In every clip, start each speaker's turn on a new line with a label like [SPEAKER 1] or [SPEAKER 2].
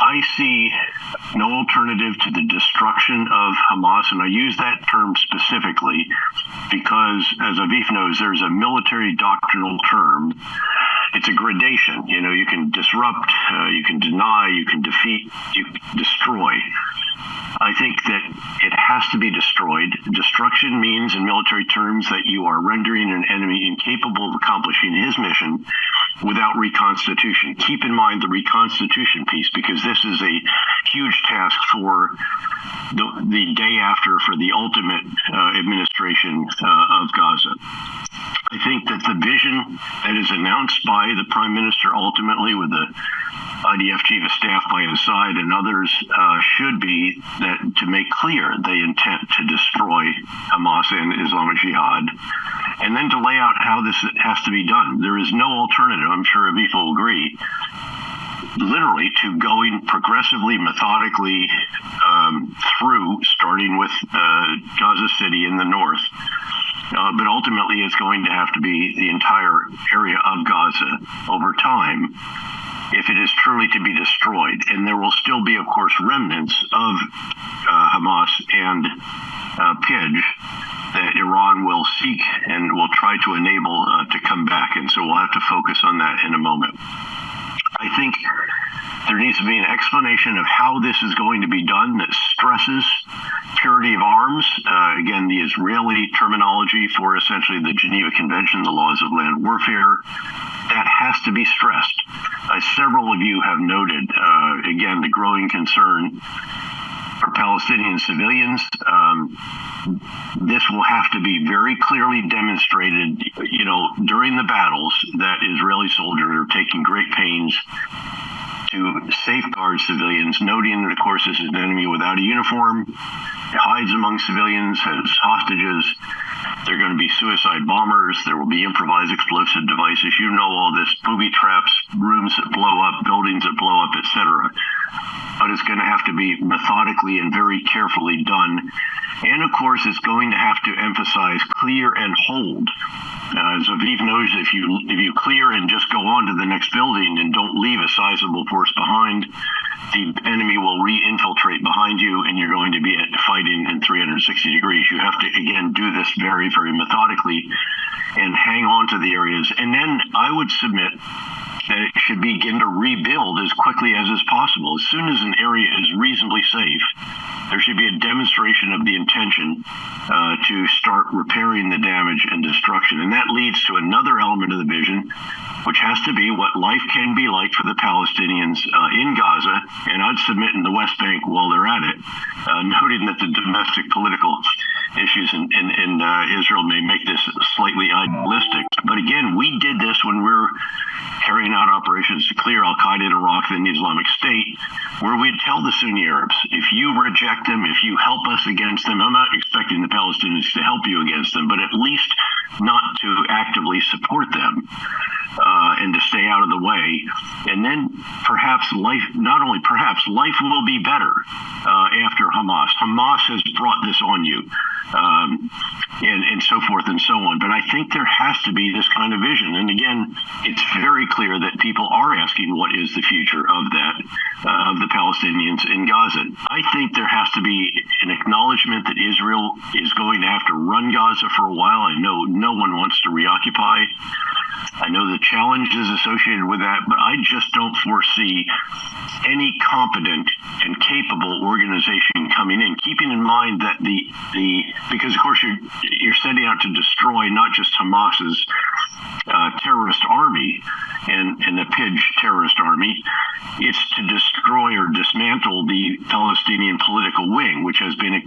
[SPEAKER 1] I see no alternative to the destruction of Hamas, and I use that term specifically because, as Aviv knows, there's a military doctrinal term. It's a gradation. You can disrupt, you can deny, you can defeat, you can destroy. I think that it has to be destroyed. Destruction means, in military terms, that you are rendering an enemy incapable of accomplishing his mission without reconstitution. Keep in mind the reconstitution piece, because this is a huge task for the day after, for the ultimate administration of Gaza. I think that the vision that is announced by the Prime Minister, ultimately with the IDF Chief of Staff by his side and others, should be that to make clear the intent to destroy Hamas and Islamic Jihad, and then to lay out how this has to be done. There is no alternative, I'm sure Aviv will agree, literally to going progressively, methodically through, starting with Gaza City in the north. But ultimately, it's going to have to be the entire area of Gaza over time if it is truly to be destroyed. And there will still be, of course, remnants of Hamas and PIJ that Iran will seek and will try to enable to come back. And so we'll have to focus on that in a moment. I think there needs to be an explanation of how this is going to be done that stresses purity of arms. Again, the Israeli terminology for essentially the Geneva Convention, the laws of land warfare, that has to be stressed. Several of you have noted, again, the growing concern for Palestinian civilians. This will have to be very clearly demonstrated, during the battles, that Israeli soldiers are taking great pains to safeguard civilians, noting that, of course, this is an enemy without a uniform, hides among civilians, has hostages. There are going to be suicide bombers. There will be improvised explosive devices. You know all this, booby traps, rooms that blow up, buildings that blow up, etc. But it's going to have to be methodically and very carefully done. And, of course, it's going to have to emphasize clear and hold. As Aviv knows, if you clear and just go on to the next building and don't leave a sizable force behind, the enemy will re-infiltrate behind you, and you're going to be fighting in 360 degrees. You have to, again, do this very, very methodically and hang on to the areas. And then I would submit that it should begin to rebuild as quickly as is possible. As soon as an area is reasonably safe, there should be a demonstration of the intention to start repairing the damage and destruction. And that leads to another element of the vision, which has to be what life can be like for the Palestinians in Gaza, and I'd submit in the West Bank while they're at it, noting that the domestic political issues in Israel may make this slightly idealistic. But again, we did this when we were carrying out operations to clear Al-Qaeda in Iraq, then the Islamic State, where we'd tell the Sunni Arabs, if you reject them, if you help us against them, I'm not expecting the Palestinians to help you against them, but at least not to actively support them. And to stay out of the way. And then perhaps life, not only perhaps, life will be better after Hamas. Hamas has brought this on you, and so forth and so on. But I think there has to be this kind of vision. And again, it's very clear that people are asking what is the future of that, of the Palestinians in Gaza. I think there has to be an acknowledgement that Israel is going to have to run Gaza for a while. I know no one wants to reoccupy. I know the challenges associated with that, but I just don't foresee any competent and capable organization coming in, keeping in mind that because of course you're setting out to destroy not just Hamas's terrorist army and the PIJ terrorist army, it's to destroy or dismantle the Palestinian political wing, which has been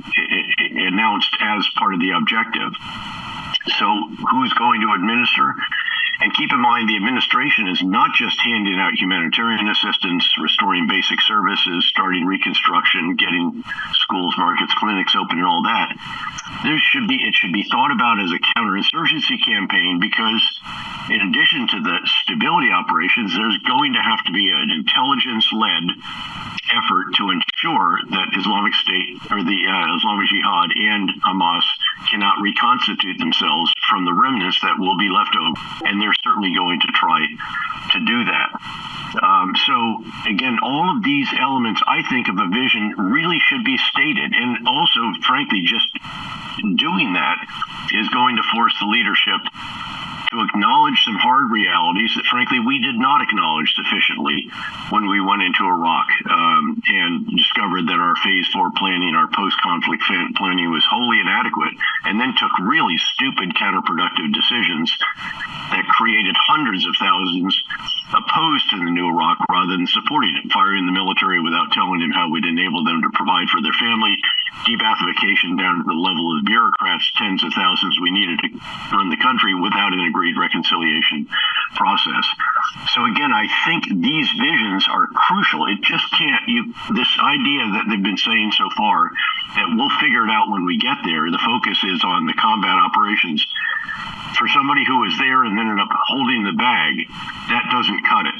[SPEAKER 1] announced as part of the objective. So who's going to administer? And keep in mind, the administration is not just handing out humanitarian assistance, restoring basic services, starting reconstruction, getting schools, markets, clinics open, and all that. It should be thought about as a counterinsurgency campaign, because in addition to the stability operations, there's going to have to be an intelligence-led effort to ensure sure that Islamic State or the Islamic Jihad and Hamas cannot reconstitute themselves from the remnants that will be left over. And they're certainly going to try to do that. So again, all of these elements, I think, of a vision really should be stated. And also, frankly, just doing that is going to force the leadership to acknowledge some hard realities that, frankly, we did not acknowledge sufficiently when we went into Iraq and discovered that our Phase 4 planning, our post-conflict planning was wholly inadequate, and then took really stupid, counterproductive decisions that created hundreds of thousands opposed to the new Iraq rather than supporting it, firing the military without telling them how we'd enable them to provide for their family, de-Baathification down to the level of bureaucrats, tens of thousands we needed to run the country without an agreed reconciliation process. So again, I think these visions are crucial. It just can't, this idea that they've been saying so far that we'll figure it out when we get there, the focus is on the combat operations. For somebody who was there and ended up holding the bag, that doesn't cut it.